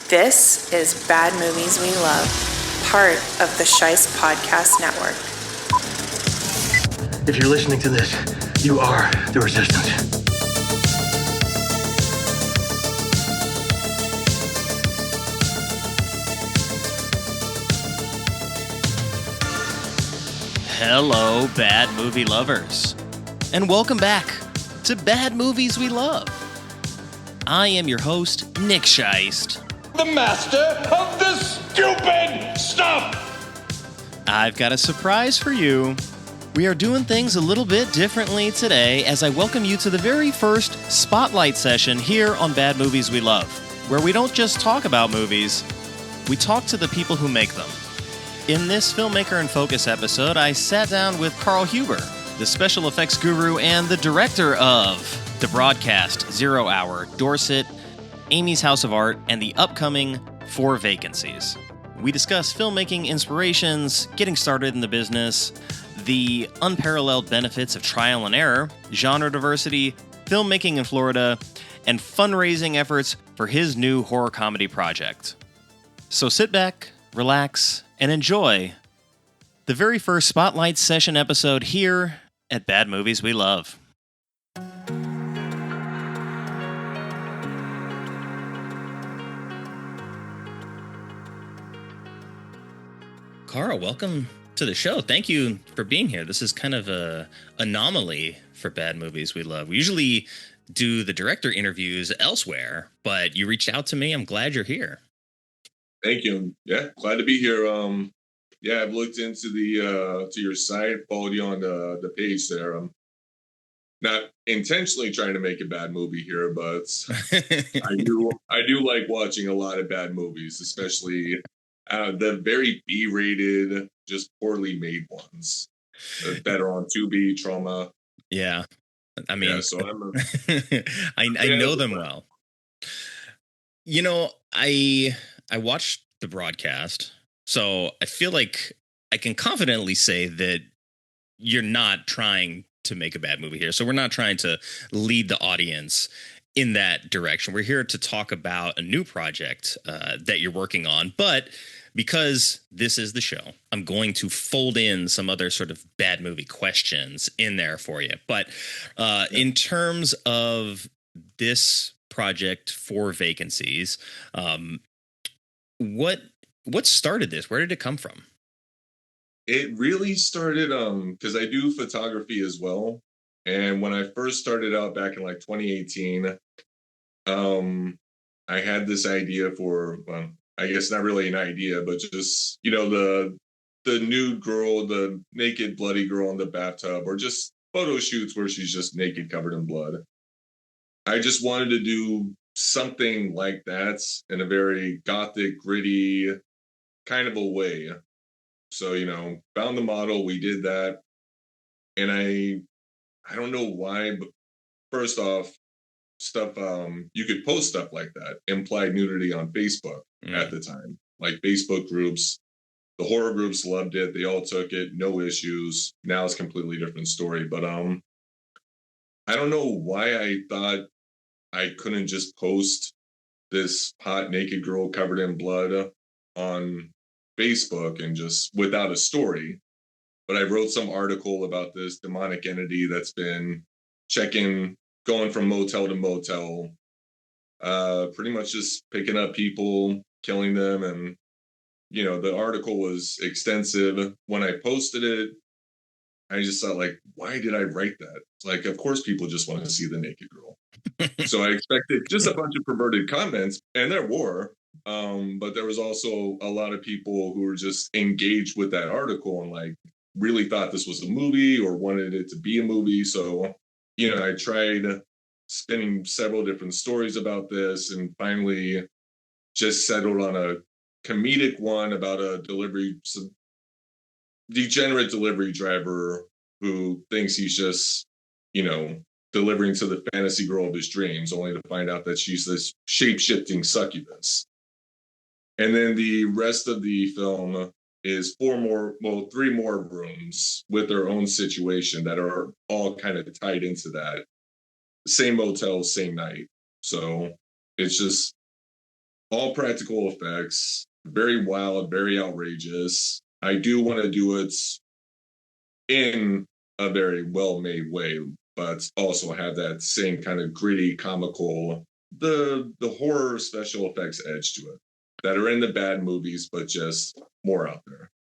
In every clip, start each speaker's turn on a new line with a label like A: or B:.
A: This is Bad Movies We Love, part of the Shice Podcast Network.
B: If you're listening to this, you are the resistance.
C: Hello, Bad Movie Lovers, and welcome back to Bad Movies We Love. I am your host, Nick Scheist,
D: the master of this stupid stuff.
C: I've got a surprise for you. We are doing things a little bit differently today as I welcome you to the very first spotlight session here on Bad Movies We Love, where we don't just talk about movies, we talk to the people who make them. In this Filmmaker in Focus episode, I sat down with Karl Huber, the special effects guru and the director of The Broadcast, 0 Hour, Dorset, Amy's House of Art, and the upcoming 4 Vacancies. We discuss filmmaking inspirations, getting started in the business, the unparalleled benefits of trial and error, genre diversity, filmmaking in Florida, and fundraising efforts for his new horror comedy project. So sit back, relax, and enjoy the very first Spotlight Session episode here at Bad Movies We Love. Karl, welcome to the show. Thank you for being here. This is kind of a anomaly for Bad Movies We Love. We usually do the director interviews elsewhere, but you reached out to me. I'm glad you're here.
E: Thank you. Yeah, glad to be here. I've looked into the to your site, followed you on the page there. I'm not intentionally trying to make a bad movie here, but I do like watching a lot of bad movies, especially the very B-rated, just poorly made ones. Better on Tubi, Trauma.
C: Yeah, I mean,
E: yeah, so I'm
C: I know them well. You know, I watched The Broadcast, so I feel like I can confidently say that you're not trying to make a bad movie here. So we're not trying to lead the audience in that direction. We're here to talk about a new project that you're working on. But because this is the show, I'm going to fold in some other sort of bad movie questions in there for you. But in terms of this project, 4 Vacancies, what started this? Where did it come from?
E: It really started because I do photography as well. And when I first started out back in like 2018, I had this idea for, well, I guess not really an idea, but just, you know, the nude girl, the naked bloody girl in the bathtub, or just photo shoots where she's just naked covered in blood. I just wanted to do something like that in a very gothic, gritty kind of a way. So, you know, found the model, we did that. And I don't know why, but first off, stuff you could post stuff like that, implied nudity on Facebook at the time. Like Facebook groups, the horror groups loved it, they all took it, no issues. Now it's a completely different story. But I don't know why I thought I couldn't just post this hot naked girl covered in blood on Facebook and just without a story. But I wrote some article about this demonic entity that's been going from motel to motel, pretty much just picking up people, killing them. And, you know, the article was extensive. When I posted it, I just thought, like, why did I write that? Like, of course, people just want to see the naked girl. So I expected just a bunch of perverted comments, and there were. But there was also a lot of people who were just engaged with that article and, like, really thought this was a movie or wanted it to be a movie. So, you know, I tried spinning several different stories about this and finally just settled on a comedic one about a degenerate delivery driver who thinks he's just, you know, delivering to the fantasy girl of his dreams, only to find out that she's this shape-shifting succubus. And then the rest of the film is 3 more rooms with their own situation that are all kind of tied into that. Same motel, same night. So it's just all practical effects, very wild, very outrageous. I do want to do it in a very well-made way, but also have that same kind of gritty, comical, the horror special effects edge to it that are in the bad movies, but just more out there.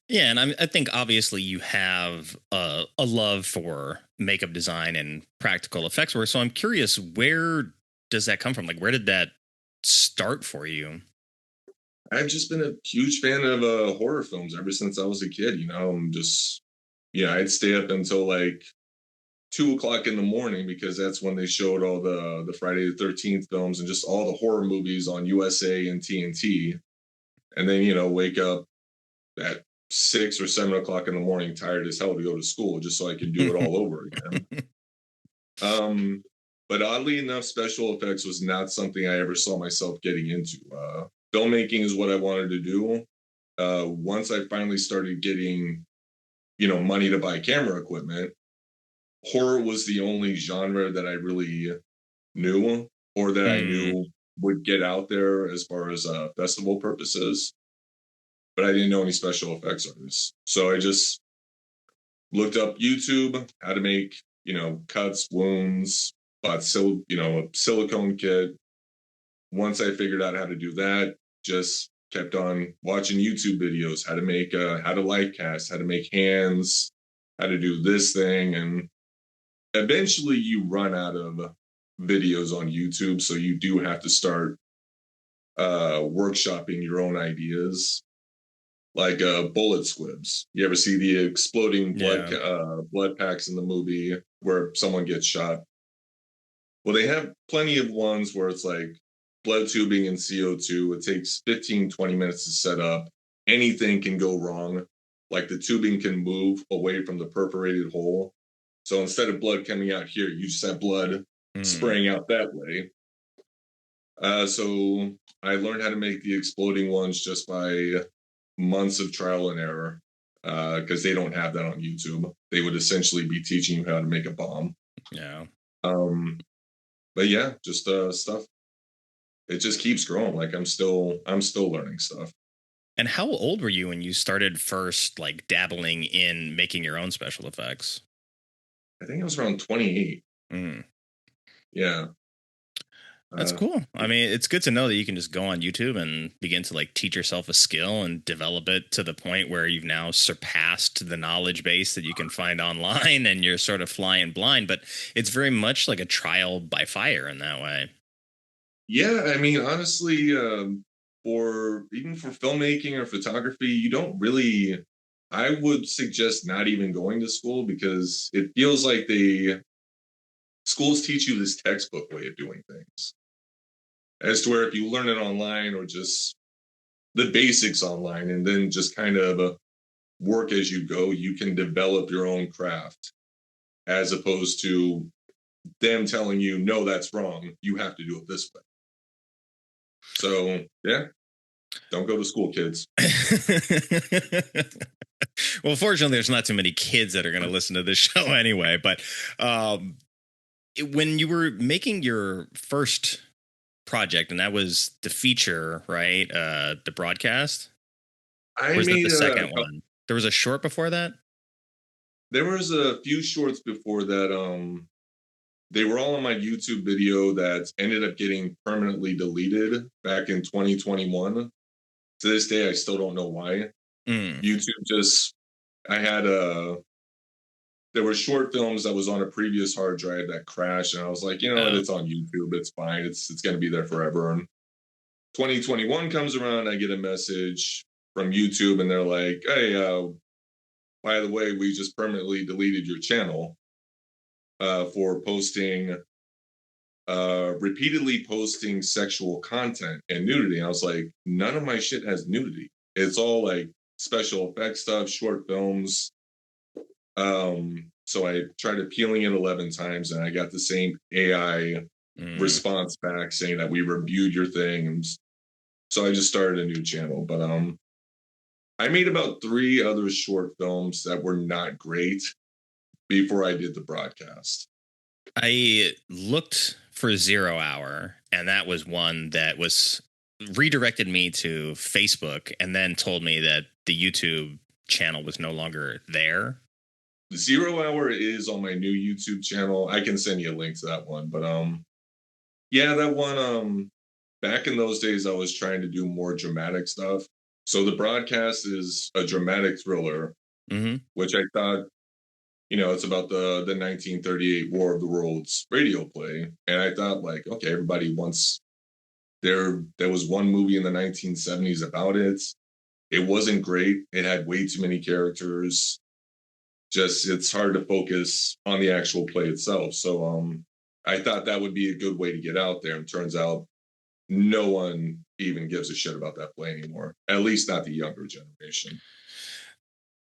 C: Yeah, and I think obviously you have a love for makeup design and practical effects work. So I'm curious, where does that come from? Like, where did that start for you?
E: I've just been a huge fan of horror films ever since I was a kid. I'm just, I'd stay up until like 2 o'clock in the morning because that's when they showed all the Friday the 13th films and just all the horror movies on USA and TNT. And then, wake up at 6 or 7 o'clock in the morning, tired as hell to go to school just so I can do it all over again. But oddly enough, special effects was not something I ever saw myself getting into. Filmmaking is what I wanted to do. Once I finally started getting, money to buy camera equipment, horror was the only genre that I really knew or that I knew would get out there as far as festival purposes. But I didn't know any special effects artists. So I just looked up YouTube, how to make, cuts, wounds, bought a silicone kit. Once I figured out how to do that, just kept on watching YouTube videos, how to make, how to light cast, how to make hands, how to do this thing. And eventually you run out of videos on YouTube. So you do have to start workshopping your own ideas. Like bullet squibs. You ever see the exploding blood packs in the movie where someone gets shot? Well, they have plenty of ones where it's like blood tubing and CO2. It takes 15, 20 minutes to set up. Anything can go wrong. Like the tubing can move away from the perforated hole. So instead of blood coming out here, you just have blood spraying out that way. So I learned how to make the exploding ones just by months of trial and error because they don't have that on YouTube. They would essentially be teaching you how to make a bomb.
C: Yeah.
E: But yeah, just stuff. It just keeps growing. Like I'm still learning stuff.
C: And how old were you when you started first, like dabbling in making your own special effects?
E: I think it was around 28. Yeah.
C: That's cool. I mean, it's good to know that you can just go on YouTube and begin to like teach yourself a skill and develop it to the point where you've now surpassed the knowledge base that you can find online and you're sort of flying blind. But it's very much like a trial by fire in that way.
E: Yeah, I mean, honestly, for filmmaking or photography, you don't really. I would suggest not even going to school because it feels like schools teach you this textbook way of doing things. As to where if you learn it online or just the basics online and then just kind of work as you go, you can develop your own craft as opposed to them telling you, no, that's wrong. You have to do it this way. So, yeah, don't go to school, kids.
C: Well, fortunately, there's not too many kids that are going to listen to this show anyway. But when you were making your first project, and that was the feature, right? The broadcast.
E: I
C: was
E: made
C: that the second one? There was a short before that.
E: There was a few shorts before that. They were all on my YouTube video that ended up getting permanently deleted back in 2021. To this day, I still don't know why. YouTube just, I had there were short films that was on a previous hard drive that crashed, and I was like, what? It's on YouTube. It's fine. It's going to be there forever. And 2021 comes around, I get a message from YouTube, and they're like, hey, by the way, we just permanently deleted your channel for repeatedly posting sexual content and nudity. And I was like, none of my shit has nudity. It's all like special effects stuff, short films. So I tried appealing it 11 times and I got the same AI response back saying that we reviewed your thing. And so I just started a new channel. But I made about 3 other short films that were not great before I did the broadcast.
C: I looked for 0 Hour, and that was one that was redirected me to Facebook and then told me that the YouTube channel was no longer there.
E: Zero Hour is on my new YouTube channel. I can send you a link to that one. But yeah, that one back in those days I was trying to do more dramatic stuff. So the broadcast is a dramatic thriller, which I thought, it's about the 1938 War of the Worlds radio play. And I thought, like, okay, everybody wants there was one movie in the 1970s about it. It wasn't great. It had way too many characters. Just it's hard to focus on the actual play itself. So I thought that would be a good way to get out there. And turns out no one even gives a shit about that play anymore. At least not the younger generation.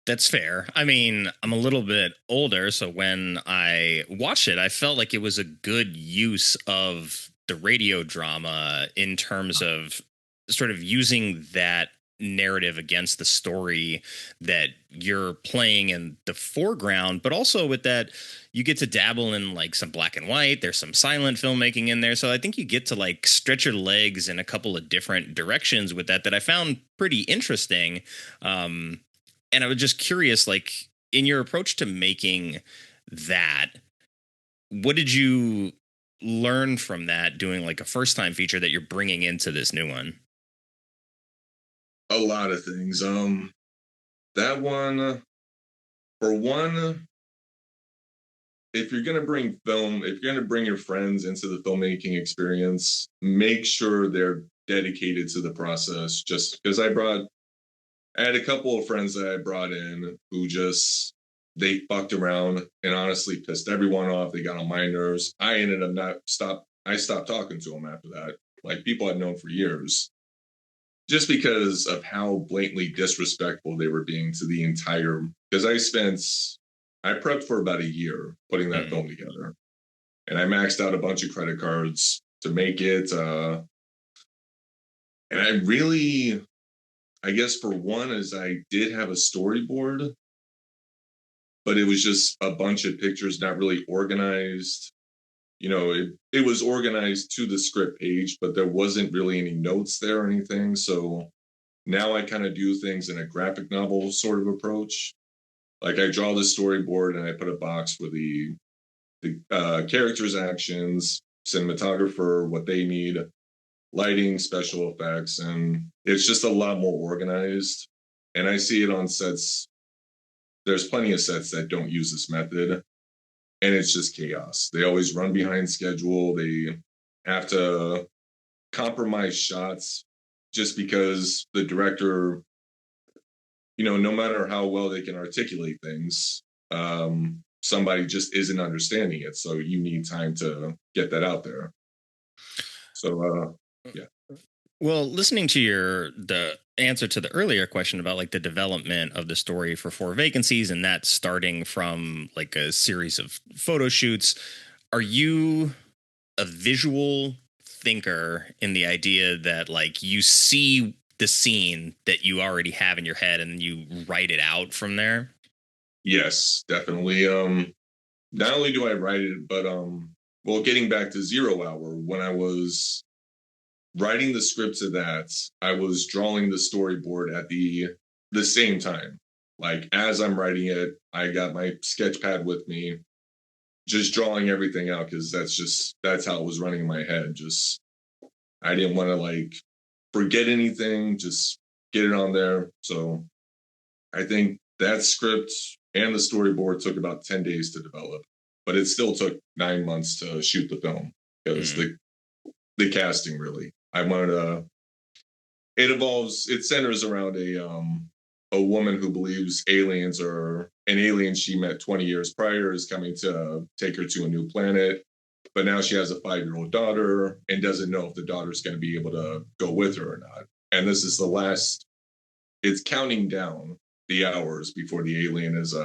C: That's fair. I mean, I'm a little bit older, so when I watched it, I felt like it was a good use of the radio drama in terms of sort of using that narrative against the story that you're playing in the foreground, but also with that you get to dabble in like some black and white. There's some silent filmmaking in there, so I think you get to like stretch your legs in a couple of different directions with that I found pretty interesting. And I was just curious, like, in your approach to making that, what did you learn from that doing like a first time feature that you're bringing into this new one?
E: A lot of things. That one, for one, if you're going to bring film, if you're going to bring your friends into the filmmaking experience, make sure they're dedicated to the process. Just because I had a couple of friends that I brought in who they fucked around and honestly pissed everyone off. They got on my nerves. I stopped talking to them after that. Like people I'd known for years. Just because of how blatantly disrespectful they were being to the entire, because I prepped for about a year putting that film together. And I maxed out a bunch of credit cards to make it. And I guess for one is I did have a storyboard, but it was just a bunch of pictures, not really organized. It was organized to the script page, but there wasn't really any notes there or anything. So now I kind of do things in a graphic novel sort of approach. Like I draw the storyboard and I put a box for the characters' actions, cinematographer, what they need, lighting, special effects, and it's just a lot more organized. And I see it on sets. There's plenty of sets that don't use this method, and it's just chaos. They always run behind schedule. They have to compromise shots just because the director, no matter how well they can articulate things, somebody just isn't understanding it. So you need time to get that out there. So, yeah.
C: Well, listening to the answer to the earlier question about like the development of the story for Four Vacancies and that starting from like a series of photo shoots, are you a visual thinker in the idea that like you see the scene that you already have in your head and you write it out from there?
E: Yes, definitely. Not only do I write it, but getting back to Zero Hour, when I was writing the scripts of that, I was drawing the storyboard at the same time. Like as I'm writing it, I got my sketch pad with me, just drawing everything out because that's how it was running in my head. Just I didn't want to like forget anything, just get it on there. So I think that script and the storyboard took about 10 days to develop, but it still took 9 months to shoot the film because the casting really. I wanted to. It centers around a woman who believes aliens are an alien she met 20 years prior is coming to take her to a new planet, but now she has a 5-year-old daughter and doesn't know if the daughter's going to be able to go with her or not. And this is the last. It's counting down the hours before the alien is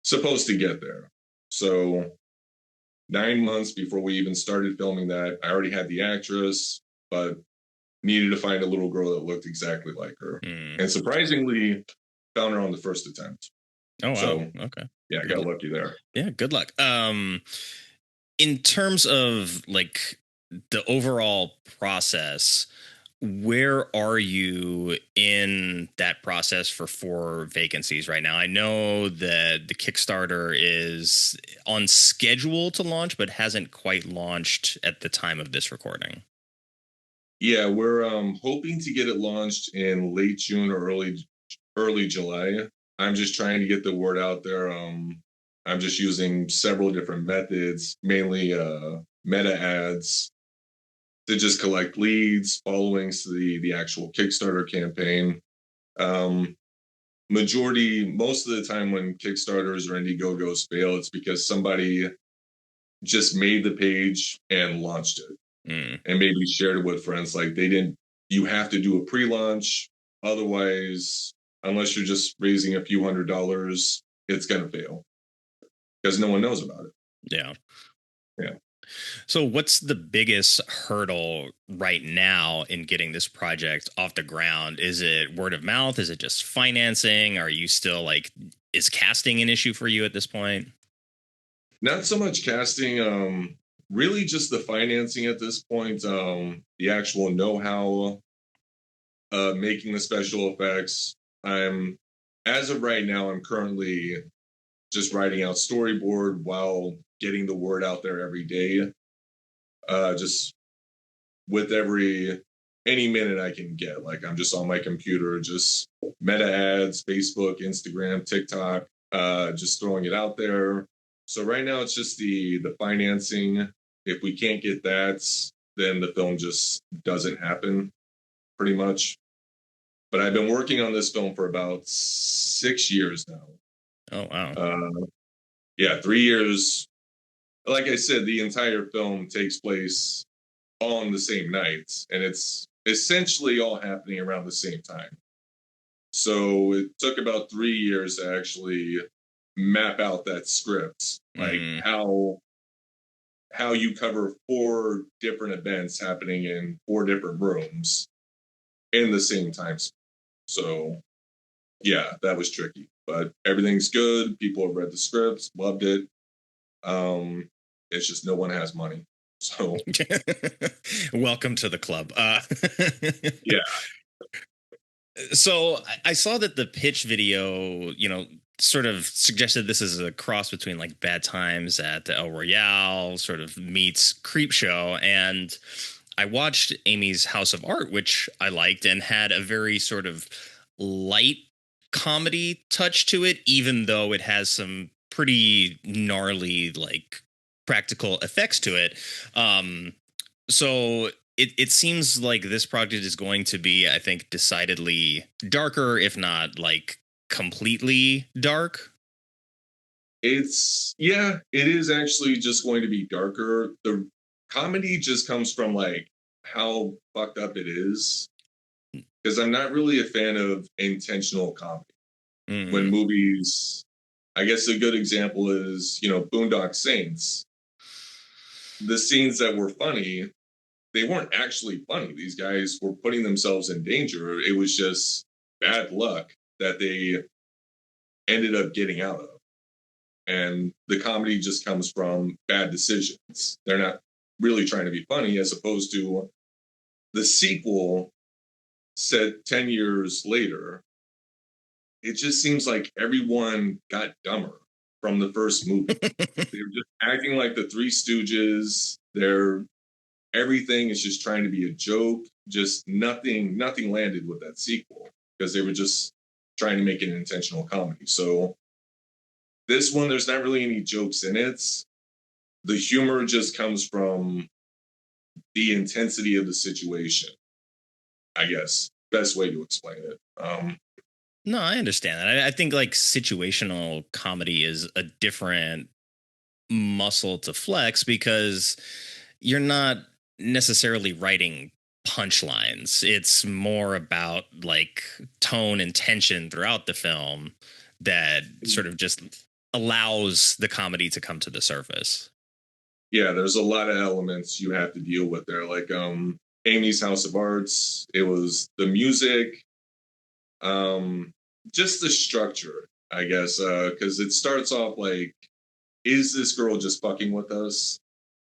E: supposed to get there. So 9 months before we even started filming that, I already had the actress, but needed to find a little girl that looked exactly like her. And surprisingly, found her on the first attempt.
C: Oh, wow.
E: So,
C: okay.
E: Yeah, I got lucky there.
C: Yeah, good luck. In terms of like the overall process, where are you in that process for 4 vacancies right now? I know that the Kickstarter is on schedule to launch, but hasn't quite launched at the time of this recording.
E: Yeah, we're hoping to get it launched in late June or early July. I'm just trying to get the word out there. I'm just using several different methods, mainly meta ads, to just collect leads, followings to the actual Kickstarter campaign. Um, most of the time when Kickstarters or Indiegogos fail, it's because somebody just made the page and launched it, and maybe shared it with friends. Like they didn't. You have to do a pre-launch, otherwise, unless you're just raising a few $100s, it's gonna fail because no one knows about it.
C: Yeah.
E: Yeah.
C: So, what's the biggest hurdle right now in getting this project off the ground? Is it word of mouth? Is it just financing? Are you still like, is casting an issue for you at this point?
E: Not so much casting, really just the financing at this point, the actual know-how, making the special effects. I'm As of right now, I'm currently just writing out storyboard while getting the word out there every day. Just with any minute I can get. Like I'm just on my computer, just meta ads, Facebook, Instagram, TikTok, just throwing it out there. So right now it's just the financing. If we can't get that, then the film just doesn't happen, pretty much. But I've been working on this film for about 6 years now.
C: Oh, wow.
E: Yeah, 3 years. Like I said, the entire film takes place on the same nights, and it's essentially all happening around the same time. So it took about 3 years to actually map out that script, like how you cover 4 different events happening in 4 different rooms in the same time. So yeah, that was tricky, but everything's good. People have read the scripts, loved it. It's just no one has money. So
C: Welcome to the club.
E: yeah.
C: So I saw that the pitch video, sort of suggested this is a cross between like Bad Times at the El Royale, sort of meets Creep Show. And I watched Amy's House of Art, which I liked and had a very sort of light comedy touch to it, even though it has some pretty gnarly, like practical effects to it. So it seems like this project is going to be, I think, decidedly darker, if not like completely dark.
E: It is actually just going to be darker. The comedy just comes from like how fucked up it is. Because I'm not really a fan of intentional comedy. When movies, I guess a good example is, Boondock Saints. The scenes that were funny, they weren't actually funny. These guys were putting themselves in danger. It was just bad luck that they ended up getting out of. And the comedy just comes from bad decisions. They're not really trying to be funny, as opposed to the sequel set 10 years later. It just seems like everyone got dumber from the first movie. They were just acting like the Three Stooges. Everything is just trying to be a joke. Just nothing landed with that sequel because they were just trying to make an intentional comedy. So this one, there's not really any jokes in it. The humor just comes from the intensity of the situation, I guess. Best way to explain it.
C: No, I understand that. I think like situational comedy is a different muscle to flex because you're not necessarily writing punchlines. It's more about like tone and tension throughout the film that sort of just allows the comedy to come to the surface.
E: Yeah, there's a lot of elements you have to deal with there. Like Amy's House of Arts, it was the music, just the structure, I guess, because it starts off like, is this girl just fucking with us?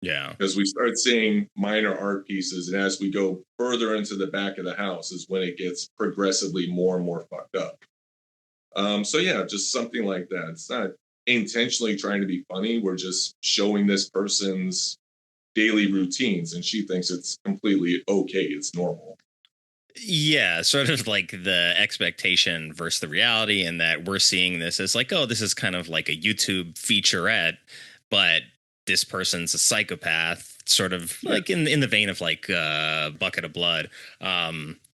C: Yeah.
E: Because we start seeing minor art pieces, and as we go further into the back of the house is when it gets progressively more and more fucked up. So yeah, just something like that. It's not intentionally trying to be funny. We're just showing this person's daily routines, and she thinks it's completely okay. It's normal.
C: Yeah, sort of like the expectation versus the reality, and that we're seeing this as like, oh, this is kind of like a YouTube featurette, but this person's a psychopath, sort of
E: Yeah.
C: like in the vein of like Bucket of Blood.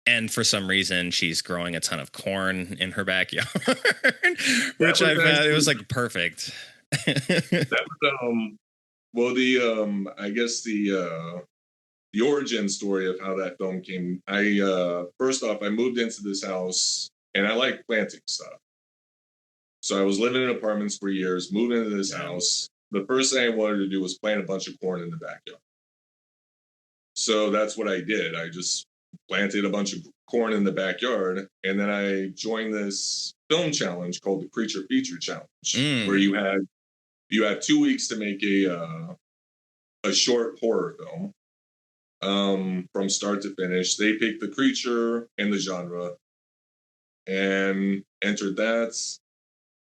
C: And for some reason, she's growing a ton of corn in her backyard, which I found it was like perfect.
E: That was well the I guess the origin story of how that film came. I first off, I moved into this house and I like planting stuff. So I was living in apartments for years, moved into this house. The first thing I wanted to do was plant a bunch of corn in the backyard. So that's what I did. I just planted a bunch of corn in the backyard, and then I joined this film challenge called the Creature Feature Challenge, where you had 2 weeks to make a short horror film from start to finish. They picked the creature and the genre and entered that.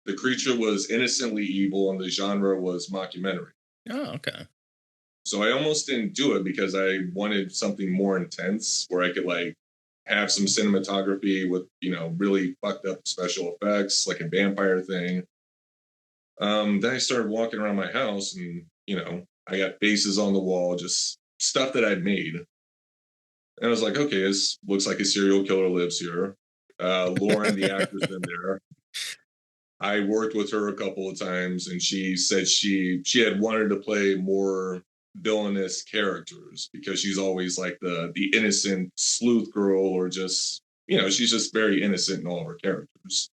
E: The creature was innocently evil, and the genre was mockumentary.
C: Oh, okay.
E: So I almost didn't do it because I wanted something more intense where I could like have some cinematography with, really fucked up special effects, like a vampire thing. Then I started walking around my house and, I got faces on the wall, just stuff that I'd made. And I was like, okay, this looks like a serial killer lives here. Lauren, the actress in there. I worked with her a couple of times, and she said she had wanted to play more villainous characters because she's always like the innocent sleuth girl, or just she's just very innocent in all of her characters.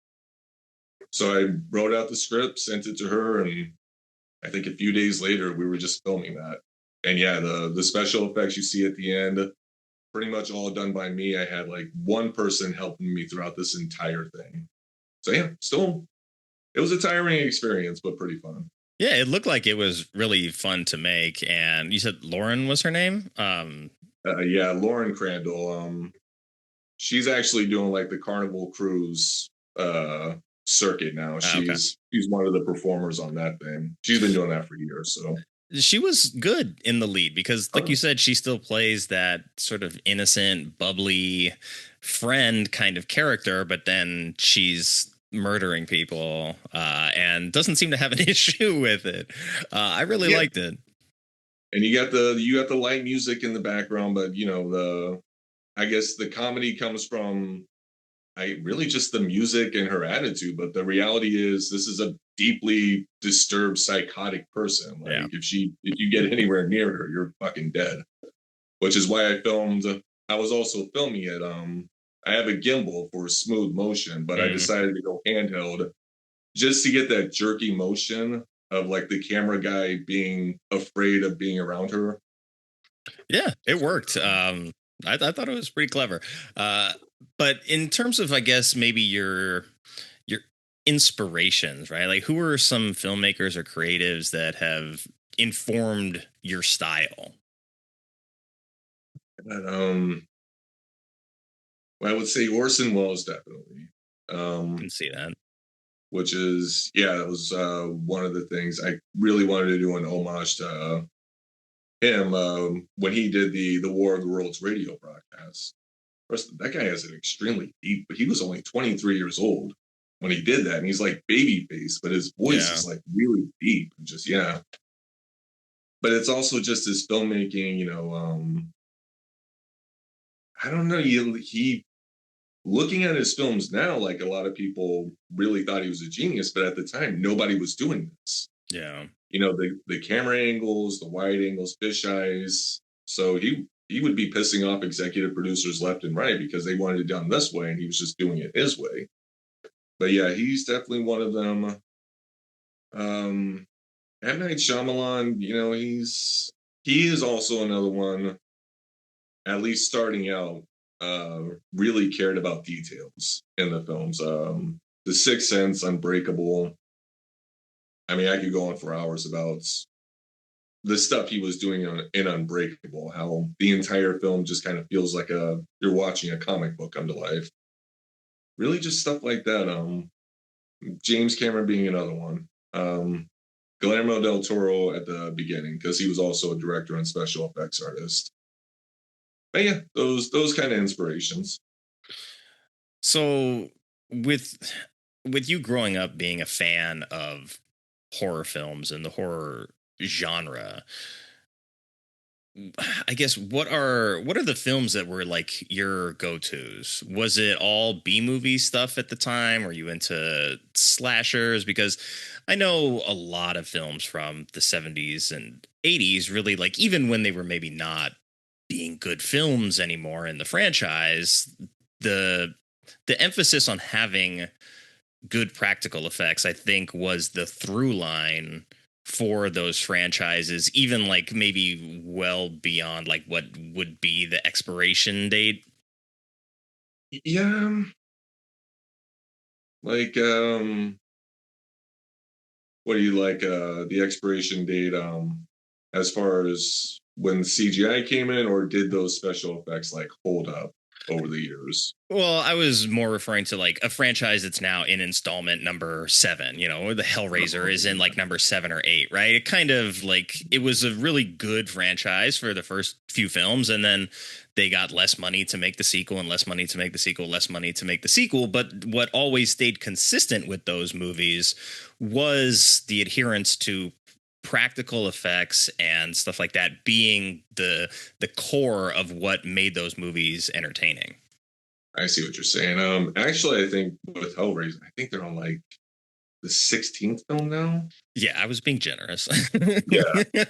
E: So I wrote out the script, sent it to her, and I think a few days later we were just filming that. And yeah, the special effects you see at the end, pretty much all done by me. I had like one person helping me throughout this entire thing. So yeah, still, it was a tiring experience, but pretty fun.
C: Yeah, it looked like it was really fun to make. And you said Lauren was her name?
E: Yeah, Lauren Crandall. She's actually doing like the Carnival Cruise circuit now.
C: Okay.
E: She's one of the performers on that thing. She's been doing that for years. So
C: She was good in the lead because, like you said, she still plays that sort of innocent, bubbly friend kind of character, but then she's murdering people and doesn't seem to have an issue with it. I really liked it.
E: And you got the light music in the background, but I guess the comedy comes from really just the music and her attitude. But the reality is, this is a deeply disturbed, psychotic person. Like if you get anywhere near her, you're fucking dead. Which is why I was also filming it. I have a gimbal for smooth motion, but I decided to go handheld just to get that jerky motion of like the camera guy being afraid of being around her.
C: Yeah, it worked. I thought it was pretty clever. But in terms of, I guess, maybe your inspirations, right? Like, who are some filmmakers or creatives that have informed your style?
E: But, well, I would say Orson Welles definitely.
C: I can see that.
E: Which is, that was one of the things I really wanted to do an homage to him when he did the War of the Worlds radio broadcast. First, that guy has an extremely deep, but he was only 23 years old when he did that. And he's like baby face, but his voice is like really deep. And just, But it's also just his filmmaking, I don't know. He looking at his films now, like a lot of people really thought he was a genius, but at the time, nobody was doing this.
C: Yeah.
E: The camera angles, the wide angles, fisheyes. So he would be pissing off executive producers left and right because they wanted it done this way, and he was just doing it his way. But yeah, he's definitely one of them. M. Night Shyamalan, he is also another one, at least starting out, really cared about details in the films. The Sixth Sense, Unbreakable. I mean, I could go on for hours about the stuff he was doing in Unbreakable, how the entire film just kind of feels like you're watching a comic book come to life. Really, just stuff like that. James Cameron being another one. Guillermo del Toro at the beginning because he was also a director and special effects artist. But yeah, those kind of inspirations.
C: So with you growing up being a fan of horror films and the horror genre, I guess what are the films that were like your go-tos? Was it all B-movie stuff at the time? Were you into slashers? Because I know a lot of films from the 70s and 80s really, like, even when they were maybe not being good films anymore in the franchise, the emphasis on having good practical effects, I think, was the through line for those franchises, even like maybe well beyond like what would be the expiration date.
E: Yeah, like what do you like? The expiration date, as far as when CGI came in, or did those special effects like hold up over the years?
C: Well, I was more referring to like a franchise that's now in installment number 7, or the Hellraiser is in like number 7 or 8, right? It kind of like, it was a really good franchise for the first few films, and then they got less money to make the sequel and less money to make the sequel, less money to make the sequel. But what always stayed consistent with those movies was the adherence to practical effects and stuff like that being the core of what made those movies entertaining.
E: I see what you're saying. Actually, I think with Hellraiser, I think they're on like the 16th film now.
C: Yeah, I was being generous.
E: Yeah, yeah,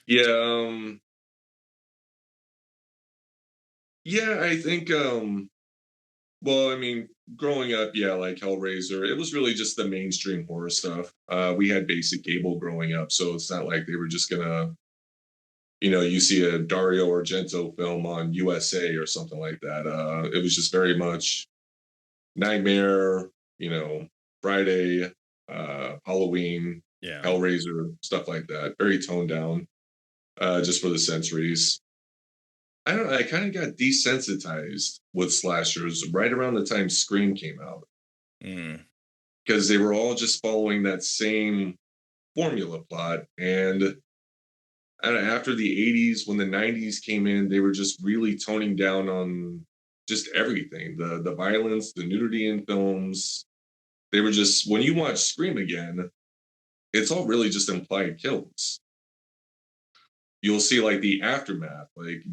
E: yeah. Yeah, I think. Well, I mean, growing up, yeah, like Hellraiser, it was really just the mainstream horror stuff. We had basic cable growing up, so it's not like they were just gonna, you see a Dario Argento film on USA or something like that. It was just very much Nightmare, Friday, Halloween,
C: Yeah.
E: Hellraiser, stuff like that. Very toned down, just for the sensories. I don't know. I kind of got desensitized with slashers right around the time Scream came out
C: Mm.
E: because they were all just following that same formula plot. And I don't know, after the 80s, when the 90s came in, they were just really toning down on just everything, the violence, the nudity in films. They were just, when you watch Scream again, it's all really just implied kills. You'll see like the aftermath, like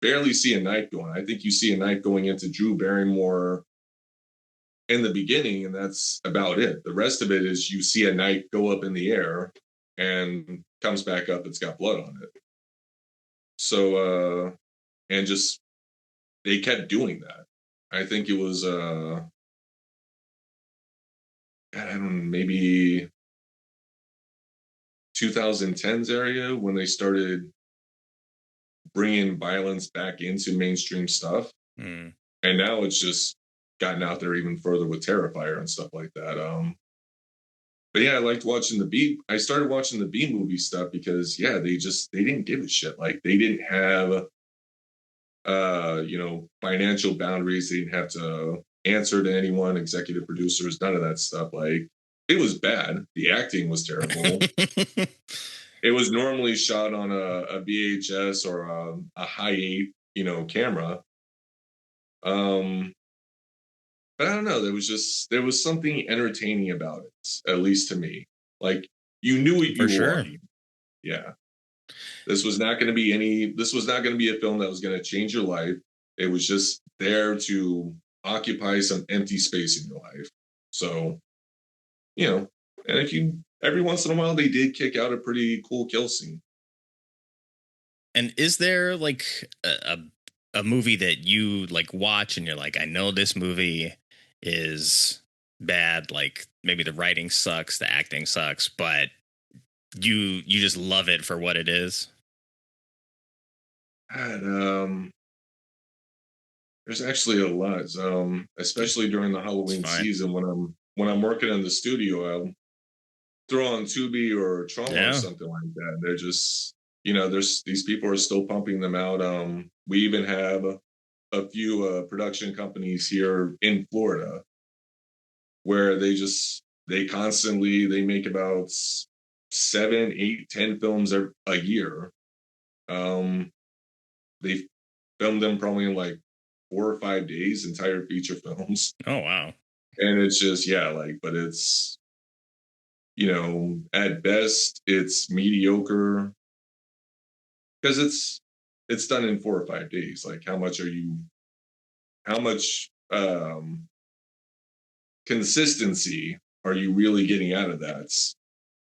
E: barely see a knife going. I think you see a knife going into Drew Barrymore in the beginning, and that's about it. The rest of it is you see a knife go up in the air and comes back up, it's got blood on it. So and just they kept doing that. I think it was I don't know, maybe 2010s area when they started bringing violence back into mainstream stuff.
C: Mm.
E: And now it's just gotten out there even further with Terrifier and stuff like that. But yeah, I liked watching the B. I started watching the B movie stuff because yeah, they didn't give a shit. Like they didn't have financial boundaries. They didn't have to answer to anyone, executive producers, none of that stuff. Like it was bad. The acting was terrible. It was normally shot on a VHS or a high 8, camera. But I don't know. There was something entertaining about it, at least to me. Like you knew what you
C: For
E: were
C: sure.
E: watching. Yeah. This was not going to be a film that was going to change your life. It was just there to occupy some empty space in your life. So, and every once in a while they did kick out a pretty cool kill scene.
C: And is there like a movie that you like watch and you're like, I know this movie is bad, like maybe the writing sucks, the acting sucks, but you just love it for what it is?
E: And there's actually a lot, especially during the Halloween season when I'm working in the studio. throw on Tubi or Trauma or
C: Yeah.
E: something like that. They're just, there's these people are still pumping them out. We even have a few production companies here in Florida where they make about 7, 8, 10 films a year. They film them probably in like 4 or 5 days, entire feature films.
C: Oh, wow.
E: And it's just, yeah, but it's, at best it's mediocre because it's done in 4 or 5 days. Like how much consistency are you really getting out of that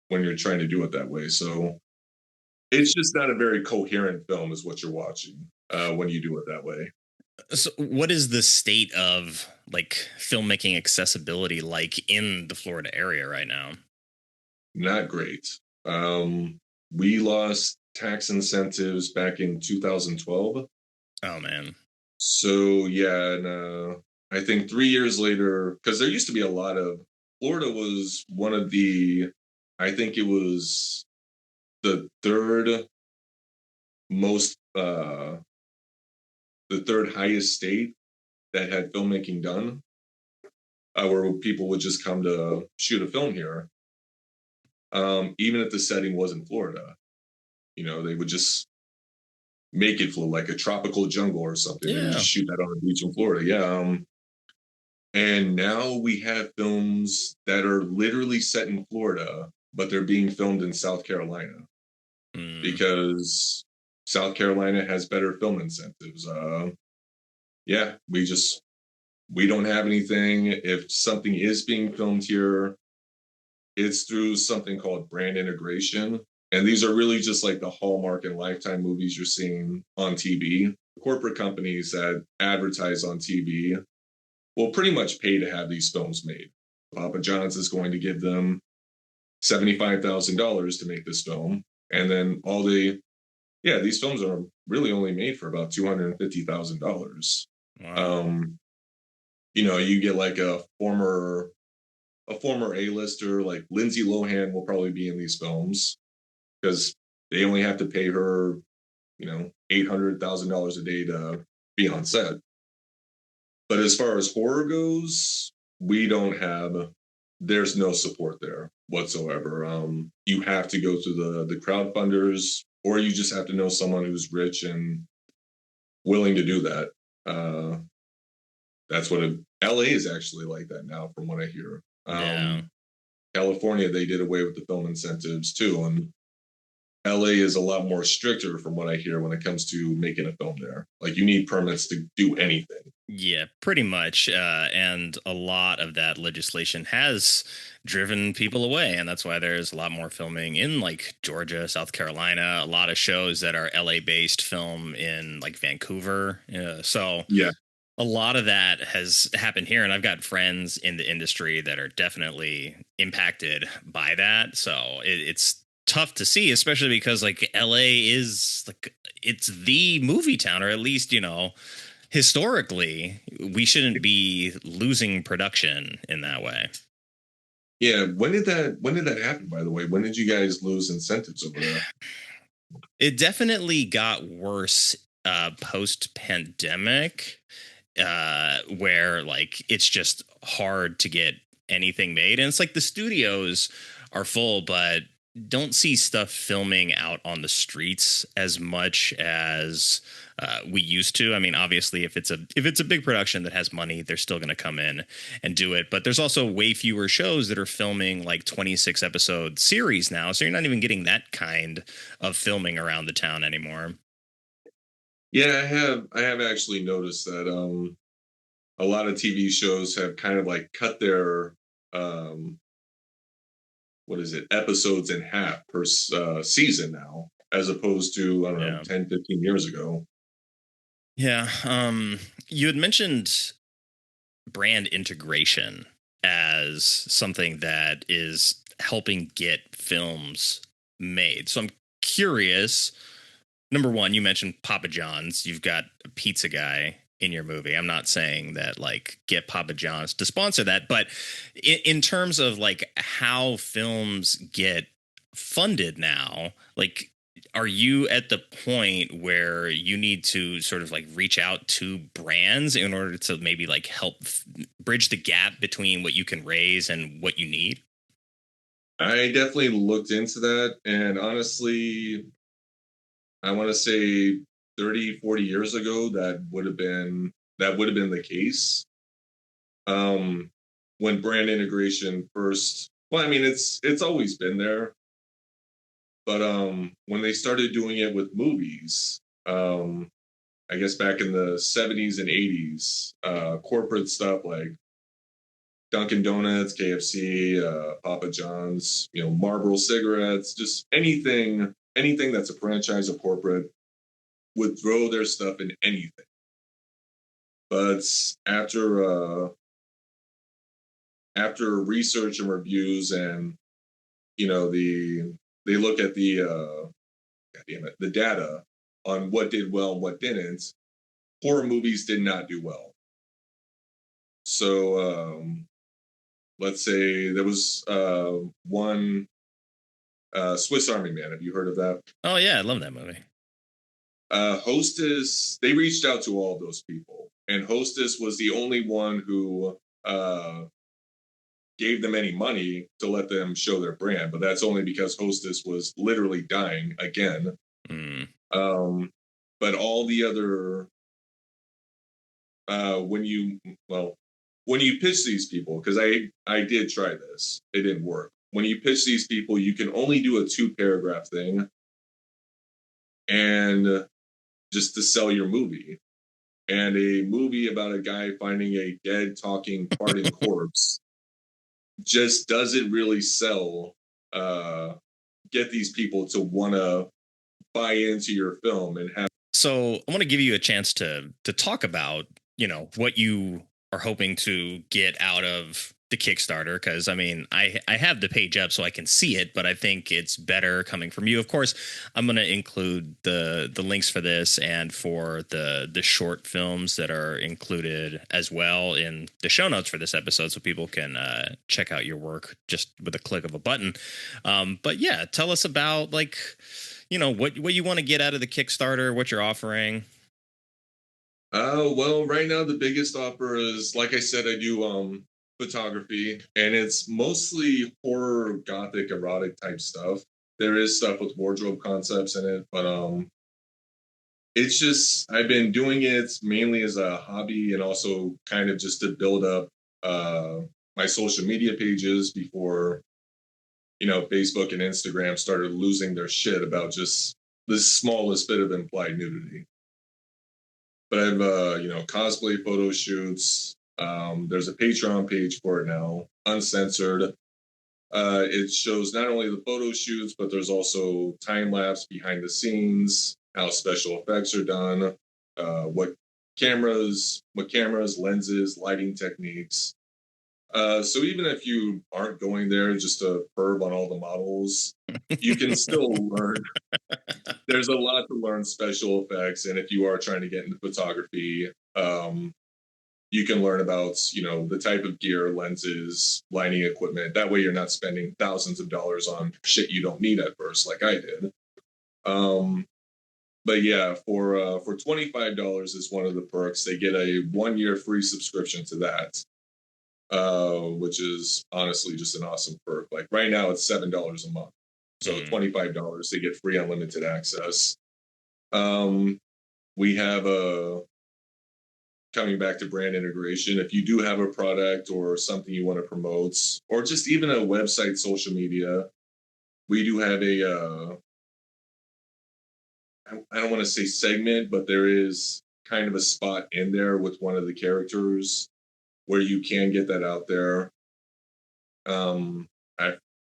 E: when you're trying to do it that way? So it's just not a very coherent film is what you're watching when you do it that way.
C: So what is the state of like filmmaking accessibility like in the Florida area right now?
E: Not great. We lost tax incentives back in 2012.
C: Oh man.
E: So yeah, and I think 3 years later, because there used to be a lot of Florida was one of I think it was the third most, the third highest state that had filmmaking done, where people would just come to shoot a film here, even if the setting was in Florida. They would just make it for like a tropical jungle or something and
C: Yeah.
E: just shoot that on a beach in Florida. Yeah. And now we have films that are literally set in Florida, but they're being filmed in South Carolina
C: Mm.
E: because South Carolina has better film incentives. Yeah, we don't have anything. If something is being filmed here, it's through something called brand integration. And these are really just like the Hallmark and Lifetime movies you're seeing on TV. Corporate companies that advertise on TV will pretty much pay to have these films made. Papa John's is going to give them $75,000 to make this film. And then these films are really only made for about $250,000.
C: Wow.
E: You get like a former A-lister like Lindsay Lohan will probably be in these films because they only have to pay her, $800,000 a day to be on set. But as far as horror goes, there's no support there whatsoever. You have to go through the crowdfunders, or you just have to know someone who's rich and willing to do that. That's what LA is actually like that now, from what I hear.
C: Yeah.
E: California, they did away with the film incentives too, and LA is a lot more stricter from what I hear when it comes to making a film there. Like you need permits to do anything.
C: Yeah, pretty much. And a lot of that legislation has driven people away. And that's why there's a lot more filming in like Georgia, South Carolina, a lot of shows that are LA based film in like Vancouver. So
E: Yeah.
C: a lot of that has happened here. And I've got friends in the industry that are definitely impacted by that. So it's tough to see, especially because like LA is like it's the movie town, or at least, historically, we shouldn't be losing production in that way.
E: Yeah. When did that happen, by the way? When did you guys lose incentives over there?
C: It definitely got worse post pandemic, where like it's just hard to get anything made. And it's like the studios are full, but don't see stuff filming out on the streets as much as we used to. I mean, obviously, if it's a big production that has money, they're still going to come in and do it. But there's also way fewer shows that are filming like 26 episode series now, so you're not even getting that kind of filming around the town anymore.
E: Yeah, I have actually noticed that a lot of TV shows have kind of like cut their um what is it, episodes in half per season now, as opposed to, I don't know,
C: Yeah.
E: 10, 15 years ago.
C: Yeah. You had mentioned brand integration as something that is helping get films made. So I'm curious. Number one, you mentioned Papa John's. You've got a pizza guy in your movie. I'm not saying that like get Papa John's to sponsor that, but in terms of like how films get funded now, like are you at the point where you need to sort of like reach out to brands in order to maybe like help bridge the gap between what you can raise and what you need?
E: I definitely looked into that, and honestly, I want to say 30, 40 years ago, that would have been the case. Um, when brand integration first, well, I mean, it's always been there, but when they started doing it with movies, I guess back in the 70s and 80s, corporate stuff like Dunkin' Donuts, KFC, Papa John's, Marlboro cigarettes, just anything that's a franchise or corporate would throw their stuff in anything. But after research and reviews, and they look at the data on what did well and what didn't. Horror movies did not do well. So let's say there was one Swiss Army Man. Have you heard of that?
C: Oh yeah, I love that movie.
E: Hostess, they reached out to all of those people, and Hostess was the only one who gave them any money to let them show their brand. But that's only because Hostess was literally dying again.
C: Mm.
E: But all the other when you pitch these people, because I did try this, it didn't work. When you pitch these people, you can only do a 2-paragraph thing, and just to sell your movie. And a movie about a guy finding a dead, talking, farting corpse just doesn't really sell. Get these people to want to buy into your film and have.
C: So I want to give you a chance to talk about, what you are hoping to get out of the Kickstarter, because I mean, I have the page up so I can see it, but I think it's better coming from you. Of course, I'm going to include the links for this and for the short films that are included as well in the show notes for this episode, so people can check out your work just with a click of a button. But yeah, tell us about like, what you want to get out of the Kickstarter, what you're offering.
E: Well, right now the biggest offer is, like I said, I do photography, and it's mostly horror, gothic, erotic type stuff. There is stuff with wardrobe concepts in it, but it's just I've been doing it mainly as a hobby, and also kind of just to build up my social media pages before Facebook and Instagram started losing their shit about just the smallest bit of implied nudity. But I have cosplay photo shoots. There's a Patreon page for it now, uncensored. It shows not only the photo shoots, but there's also time lapse behind the scenes, how special effects are done, what cameras, lenses, lighting techniques. So even if you aren't going there just to perv on all the models, you can still learn. There's a lot to learn special effects, and if you are trying to get into photography, you can learn about the type of gear, lenses, lighting equipment. That way, you're not spending thousands of dollars on shit you don't need at first, like I did. But yeah, for $25 is one of the perks. They get a 1-year free subscription to that, which is honestly just an awesome perk. Like right now, it's $7 a month. So $25, they get free unlimited access. We have coming back to brand integration. If you do have a product or something you want to promote, or just even a website, social media, we do have I don't want to say segment, but there is kind of a spot in there with one of the characters where you can get that out there.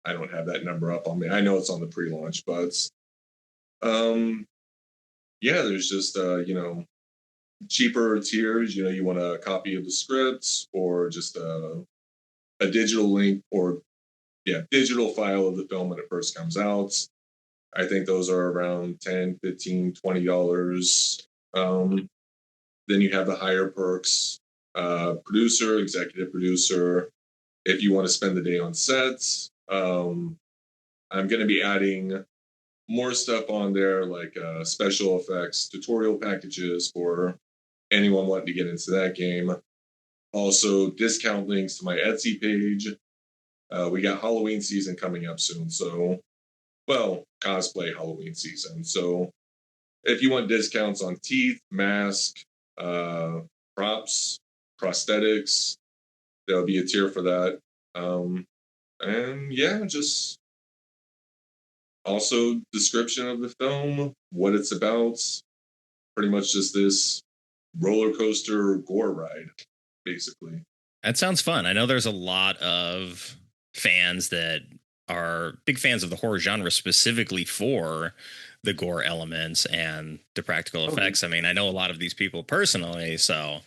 E: I don't have that number up on me. I know it's on the pre-launch, but yeah, there's just cheaper tiers. You want a copy of the script or just a digital link, or digital file of the film when it first comes out. I think those are around $10, $15, $20. Then you have the higher perks, producer, executive producer. If you want to spend the day on sets, I'm going to be adding more stuff on there, like special effects, tutorial packages for anyone wanting to get into that game. Also, discount links to my Etsy page. We got Halloween season coming up soon. So, well, cosplay Halloween season. So, if you want discounts on teeth, mask, props, prosthetics, there'll be a tier for that. And yeah, just also description of the film, what it's about. Pretty much just this roller coaster gore ride, basically.
C: That sounds fun. I know there's a lot of fans that are big fans of the horror genre specifically for the gore elements and the practical effects. I mean, I know a lot of these people personally, so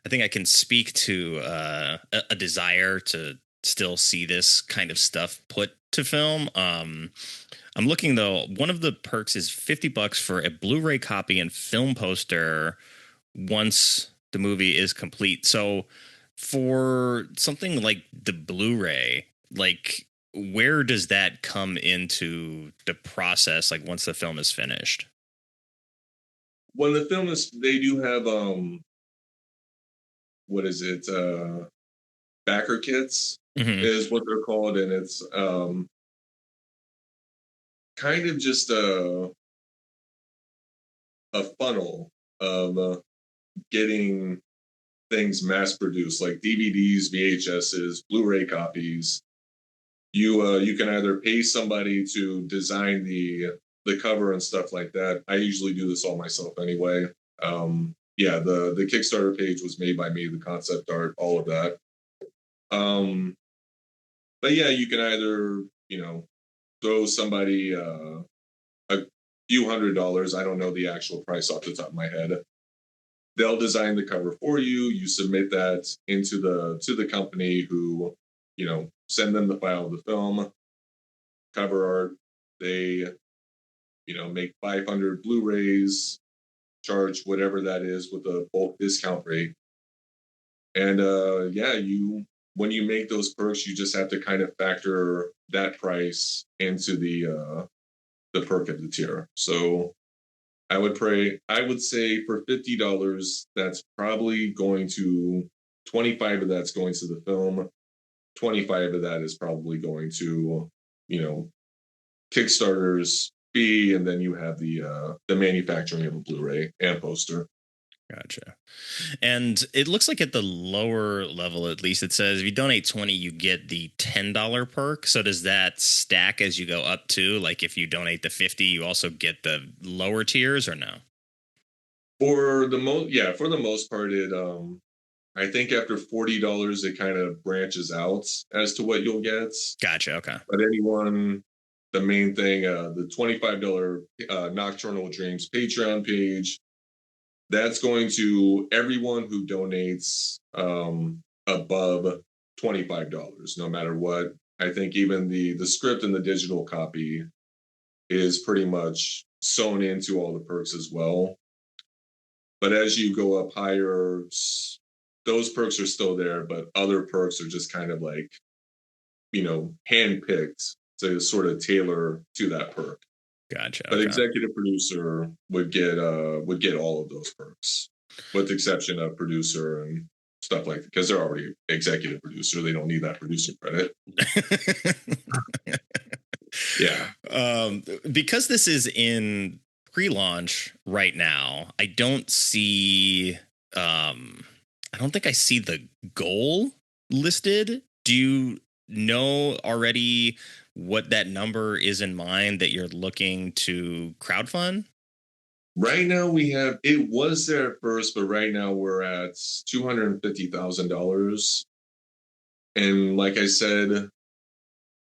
C: I think I can speak to a desire to still see this kind of stuff put to film. I'm looking though. One of the perks is $50 for a Blu-ray copy and film poster once the movie is complete. So for something like the Blu-ray, like where does that come into the process? Like once the film is finished?
E: When the film is, they do have what is it? Backer kits is what they're called, and it's kind of just a funnel of getting things mass produced, like DVDs, VHSs, Blu-ray copies. You can either pay somebody to design the cover and stuff like that. I usually do this all myself anyway. Yeah, the Kickstarter page was made by me, the concept art, all of that. But yeah, you can either, throw somebody a few $100s. I don't know the actual price off the top of my head. They'll design the cover for you. You submit that into the company who, send them the file of the film, cover art. They, make 500 Blu-rays, charge whatever that is with a bulk discount rate. And when you make those perks, you just have to kind of factor that price into the perk of the tier. So I would say for $50, that's probably going to 25 of that's going to the film. 25 of that is probably going to, Kickstarter's fee, and then you have the manufacturing of a Blu-ray and poster.
C: Gotcha. And it looks like at the lower level, at least, it says if you donate 20, you get the $10 perk. So does that stack as you go up too? Like if you donate the 50, you also get the lower tiers, or no?
E: For the most part, it I think after $40, it kind of branches out as to what you'll get.
C: Gotcha. Okay.
E: But the main thing, the $25 Nocturnal Dreams Patreon page, that's going to everyone who donates above $25, no matter what. I think even the script and the digital copy is pretty much sewn into all the perks as well. But as you go up higher, those perks are still there, but other perks are just kind of like, handpicked to sort of tailor to that perk.
C: Gotcha.
E: But
C: okay.
E: executive producer would get all of those perks, with the exception of producer and stuff like that, because they're already executive producer. They don't need that producer credit. Yeah.
C: Because this is in pre-launch right now, I don't see. I don't think I see the goal listed. Do you know already what that number is in mind that you're looking to crowdfund?
E: Right now it was there at first, but right now we're at $250,000. And like I said,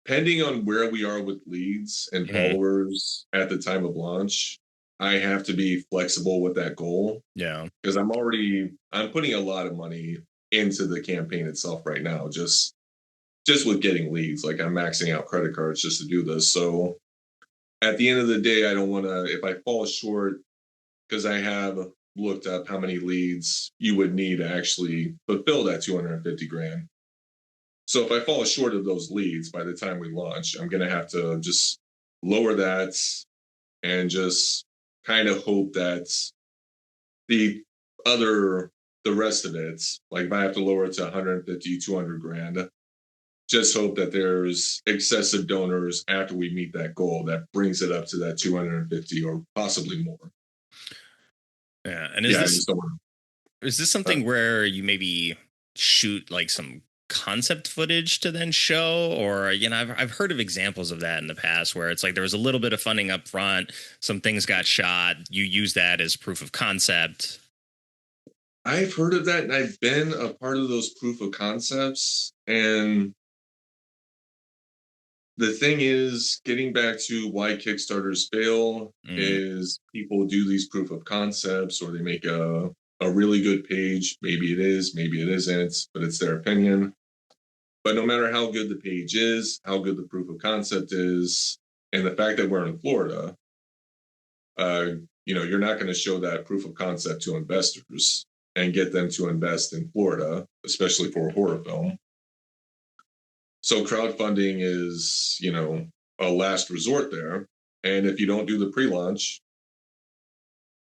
E: depending on where we are with leads and followers at the time of launch, I have to be flexible with that goal.
C: Yeah.
E: Because I'm putting a lot of money into the campaign itself right now, just with getting leads. Like I'm maxing out credit cards just to do this. So at the end of the day, I don't want to, if I fall short, because I have looked up how many leads you would need to actually fulfill that 250 grand. So if I fall short of those leads by the time we launch, I'm going to have to just lower that and just kind of hope that the other, the rest of it, like if I have to lower it to 150, 200 grand, just hope that there's excessive donors after we meet that goal that brings it up to that 250 or possibly more.
C: Yeah. And
E: Yeah, I just don't want
C: is this
E: to.
C: something where you maybe shoot like some concept footage to then show, or I've heard of examples of that in the past where it's like there was a little bit of funding up front, some things got shot, you use that as proof of concept.
E: I've heard of that, and I've been a part of those proof of concepts. And the thing is, getting back to why Kickstarters fail is people do these proof of concepts, or they make a really good page. Maybe it is, maybe it isn't, but it's their opinion. But no matter how good the page is, how good the proof of concept is, and the fact that we're in Florida, you're not going to show that proof of concept to investors and get them to invest in Florida, especially for a horror film. So crowdfunding is, a last resort there. And if you don't do the pre-launch,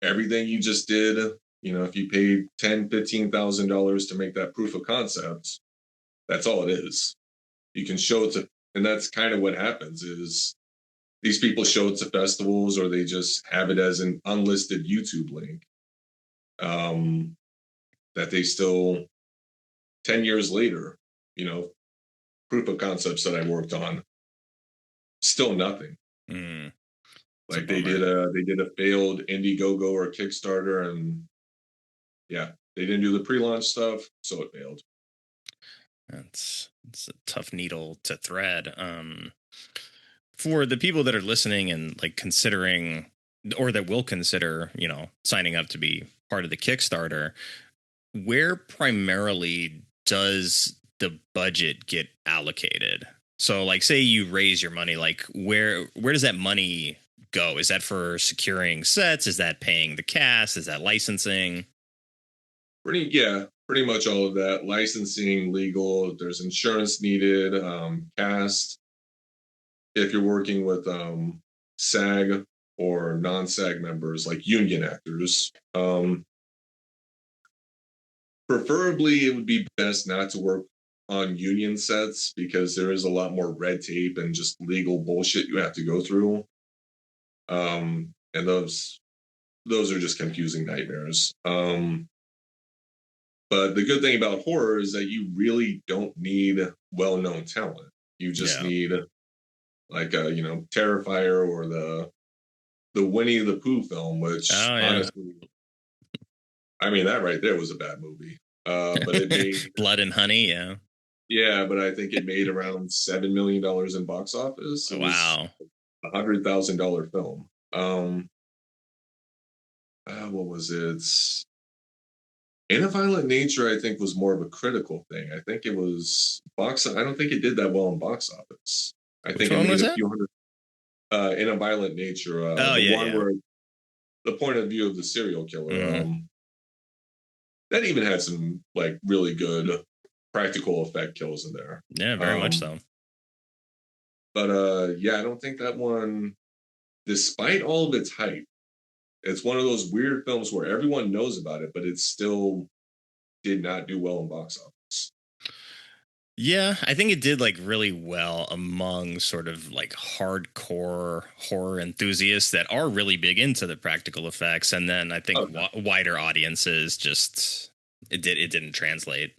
E: everything you just did, if you paid $10,000, $15,000 to make that proof of concept, that's all it is. You can show it to, and that's kind of what happens is these people show it to festivals, or they just have it as an unlisted YouTube link. That they still 10 years later, proof of concepts that I worked on, still nothing. Like they did a failed Indiegogo or Kickstarter, and yeah, they didn't do the pre-launch stuff, so it failed.
C: It's a tough needle to thread. For the people that are listening and like considering, or that will consider, signing up to be part of the Kickstarter, where primarily does the budget get allocated? So like say you raise your money, like where does that money go? Is that for securing sets? Is that paying the cast? Is that licensing?
E: Pretty much all of that. Licensing, legal, there's insurance needed, cast. If you're working with SAG or non-SAG members, like union actors, preferably it would be best not to work on union sets because there is a lot more red tape and just legal bullshit you have to go through. And those are just confusing nightmares. But the good thing about horror is that you really don't need well-known talent. You just need like a, Terrifier or the Winnie the Pooh film, which honestly, I mean, that right there was a bad movie. But it made
C: Blood and Honey,
E: yeah, but I think it made around $7 million in box office. It was $100,000 film. What was it? In a Violent Nature, I think, was more of a critical thing. I think it was I don't think it did that well in box office. I think it made a few hundred. In a Violent Nature, where the point of view of the serial killer. That even had some like really good practical effect kills in there.
C: Yeah, very much so.
E: But I don't think that one, despite all of its hype, it's one of those weird films where everyone knows about it, but it still did not do well in box office.
C: Yeah, I think it did like really well among sort of like hardcore horror enthusiasts that are really big into the practical effects, and then I think wider audiences just it didn't translate.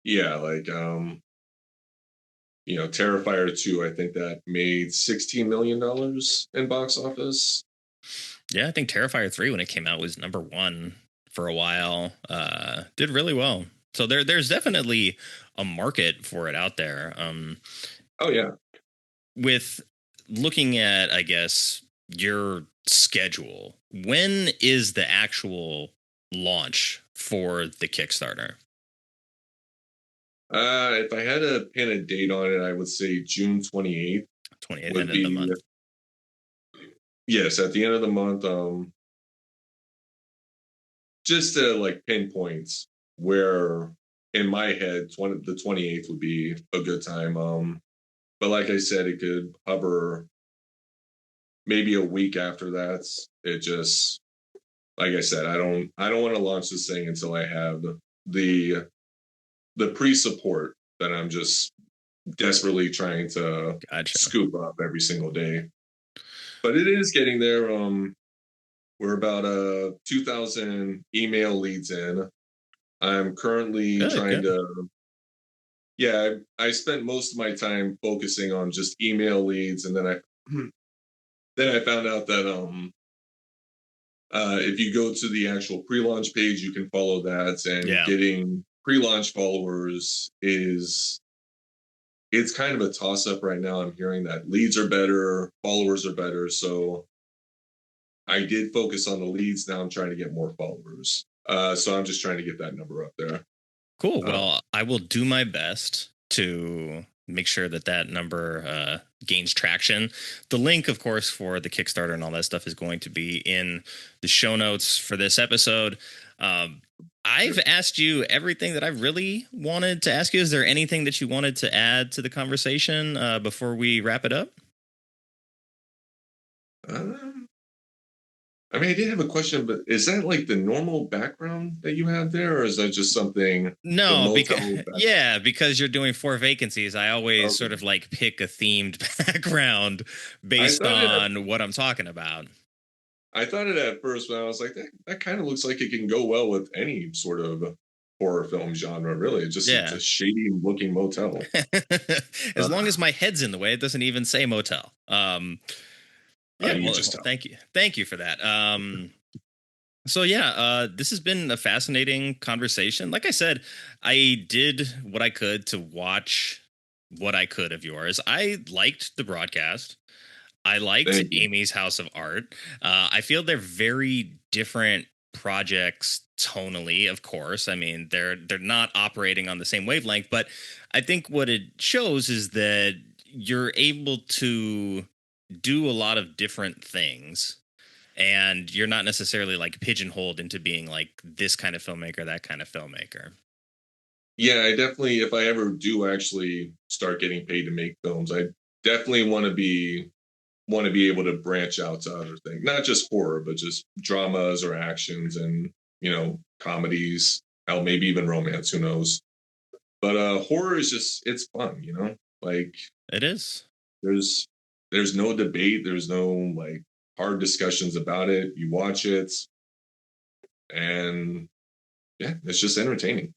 E: Yeah, like Terrifier 2, I think that made $16 million in box office.
C: Yeah, I think Terrifier 3 when it came out was number 1 for a while. Did really well. So there's definitely a market for it out there.
E: Oh yeah.
C: With looking at, I guess, your schedule, when is the actual launch for the Kickstarter?
E: If I had to pin a date on it, I would say June 28th.
C: 28th, end of the month.
E: Yes, at the end of the month. just to like pinpoint where in my head the 28th would be a good time. But like I said, it could hover maybe a week after that. It just, like I said, I don't want to launch this thing until I have the pre-support that I'm just desperately trying to
C: Gotcha.
E: scoop up every single day. But it is getting there. We're about 2,000 email leads in. I'm currently
C: Good,
E: trying
C: good.
E: to, yeah, I spent most of my time focusing on just email leads, and then I then I found out that if you go to the actual pre-launch page, you can follow that, and
C: Yeah.
E: getting pre-launch followers is it's kind of a toss-up right now. I'm hearing that leads are better, followers are better, so I did focus on the leads. Now I'm trying to get more followers. So I'm just trying to get that number up there.
C: Cool.
E: Um,
C: Well, I will do my best to make sure that that number gains traction. The link, of course, for the Kickstarter and all that stuff is going to be in the show notes for this episode. I've asked you everything that I really wanted to ask you. Is there anything that you wanted to add to the conversation before we wrap it up?
E: um, I mean, I did have a question, but is that like the normal background that you have there, or is that just something the
C: No, because
E: motel?
C: yeah, because you're doing 4 vacancies, I always sort
E: Okay.
C: of like pick a themed background
E: I
C: based
E: thought it.
C: on what I'm talking about.
E: I thought it at first, but I was like, that kind of looks like it can go well with any sort of horror film genre. Really, it's
C: Yeah.
E: a shady looking motel.
C: As long as my head's in the way, it doesn't even say motel. Yeah,
E: You
C: well,
E: just tell.
C: thank you for that. So yeah, this has been a fascinating conversation. Like I said, I did what I could to watch what I could of yours. I liked the broadcast. I liked
E: Thank you.
C: Amy's House of Art. I feel they're very different projects tonally, of course. I mean, they're not operating on the same wavelength, but I think what it shows is that you're able to do a lot of different things and you're not necessarily like pigeonholed into being like this kind of filmmaker, that kind of filmmaker.
E: Yeah, I definitely, if I ever do actually start getting paid to make films, I definitely want to be able to branch out to other things, not just horror, but just dramas or actions and comedies, hell, maybe even romance. Who knows? But horror is just it's fun, Like
C: It is.
E: there's there's no debate, there's no like hard discussions about it. You watch it, and yeah, it's just entertaining.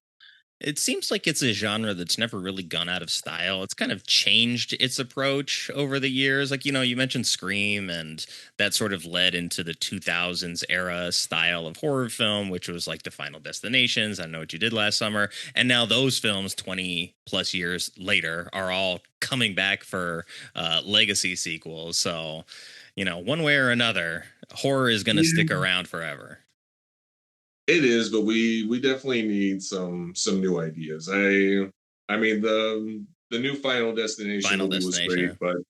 C: It seems like it's a genre that's never really gone out of style. It's kind of changed its approach over the years. Like, you mentioned Scream, and that sort of led into the 2000s era style of horror film, which was like the Final Destinations, I Know What You Did Last Summer. And now those films, 20 plus years later, are all coming back for legacy sequels. So, one way or another, horror is going to stick
E: Yeah.
C: around forever.
E: It is, but we definitely need some new ideas. I mean the new Final Destination
C: Final
E: movie was great,
C: Destination.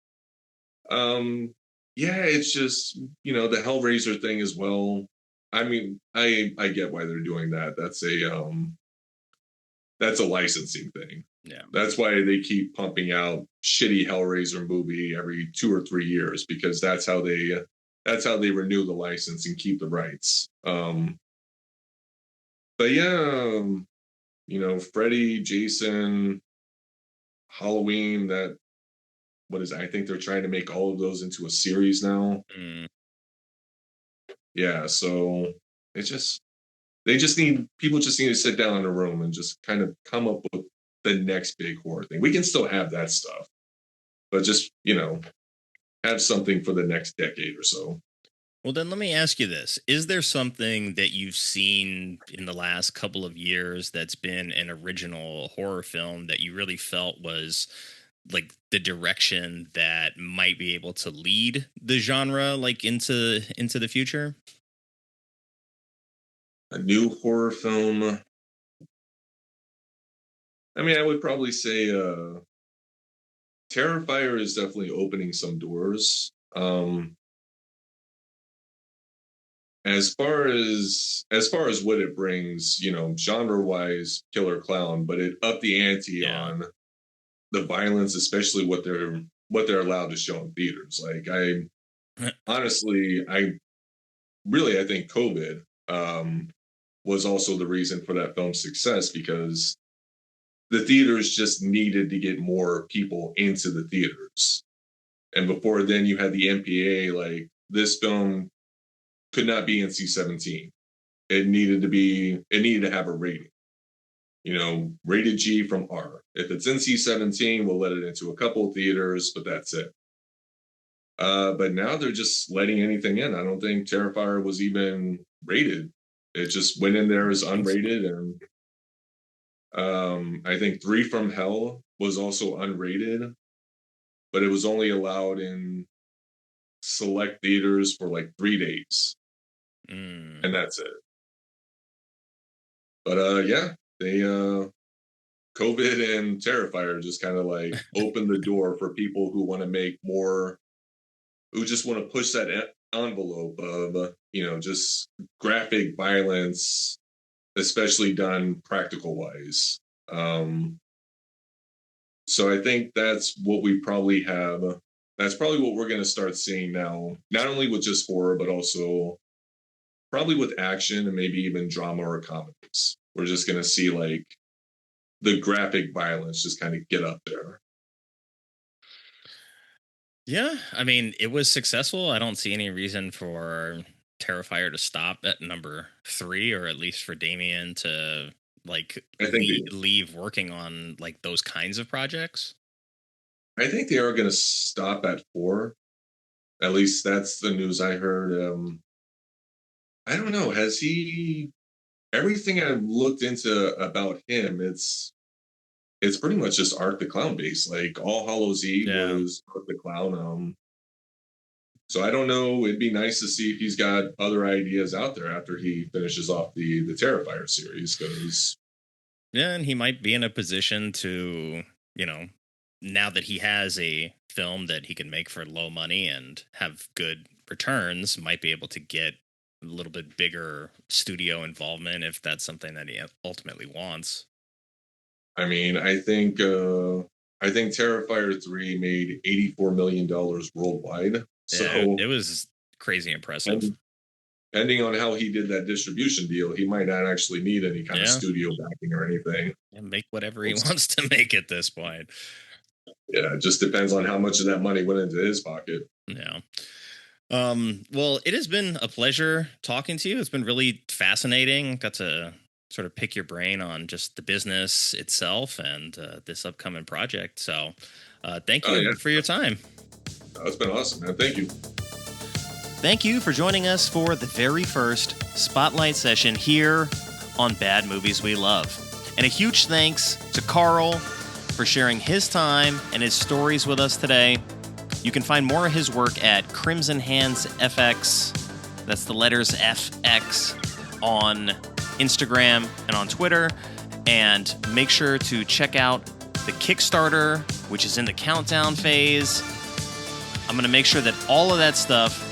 E: but yeah, it's just the Hellraiser thing as well. I mean, I get why they're doing that. That's a licensing thing.
C: Yeah.
E: That's why they keep pumping out shitty Hellraiser movie every 2 or 3 years, because that's how they renew the license and keep the rights. But yeah, Freddy, Jason, Halloween, that what is it? I think they're trying to make all of those into a series now.
C: Mm.
E: Yeah, so it's just they just need people just need to sit down in a room and just kind of come up with the next big horror thing. We can still have that stuff, but just, have something for the next decade or so.
C: Well, then let me ask you this. Is there something that you've seen in the last couple of years that's been an original horror film that you really felt was like the direction that might be able to lead the genre like into the future?
E: A new horror film. I mean, I would probably say Terrifier is definitely opening some doors. as far as what it brings, genre wise, Killer Clown, but it upped the ante
C: Yeah.
E: on the violence, especially what they're allowed to show in theaters. Like I think COVID was also the reason for that film's success, because the theaters just needed to get more people into the theaters. And before then, you had the MPA, like, this film could not be NC-17. It needed to have a rating. Rated G from R. If it's NC-17, we'll let it into a couple of theaters, but that's it. But now they're just letting anything in. I don't think Terrifier was even rated. It just went in there as unrated, and I think 3 from Hell was also unrated, but it was only allowed in select theaters for like 3 days, and that's it. But yeah, they COVID and Terrifier just kind of like opened the door for people who want to make more, who just want to push that envelope of just graphic violence, especially done practical wise. So I think that's what we probably have. That's probably what we're going to start seeing now, not only with just horror, but also probably with action and maybe even drama or comedies. We're just going to see like the graphic violence just kind of get up there.
F: Yeah, I mean, it was successful. I don't see any reason for Terrifier to stop at number 3, or at least for Damien to like leave working on like those kinds of projects.
E: I think they are going to stop at 4. At least that's the news I heard. I don't know. Has he? Everything I've looked into about him, it's pretty much just Art the Clown based. Like All Hallows Eve was Art the Clown. So I don't know. It'd be nice to see if he's got other ideas out there after he finishes off the Terrifier series. Because
F: and he might be in a position to, now that he has a film that he can make for low money and have good returns, might be able to get a little bit bigger studio involvement if that's something that he ultimately wants.
E: I mean, I think Terrifier 3 made $84 million worldwide. So
F: it was crazy impressive.
E: Depending on how he did that distribution deal, he might not actually need any kind of studio backing or anything.
F: And make whatever he wants to make at this point.
E: Yeah, it just depends on how much of that money went into his pocket.
F: Yeah. Well, it has been a pleasure talking to you. It's been really fascinating. Got to sort of pick your brain on just the business itself and this upcoming project. So thank you for your time.
E: It's been awesome, man. Thank you.
C: Thank you for joining us for the very first Spotlight session here on Bad Movies We Love. And a huge thanks to Karl for sharing his time and his stories with us today. You can find more of his work at Crimson Hands FX. That's the letters FX on Instagram and on Twitter. And make sure to check out the Kickstarter, which is in the countdown phase. I'm going to make sure that all of that stuff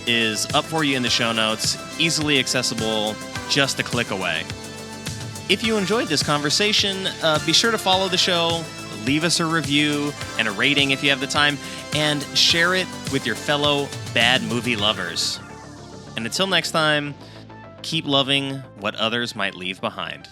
C: is up for you in the show notes, easily accessible, just a click away. If you enjoyed this conversation, be sure to follow the show, leave us a review and a rating if you have the time, and share it with your fellow bad movie lovers. And until next time, keep loving what others might leave behind.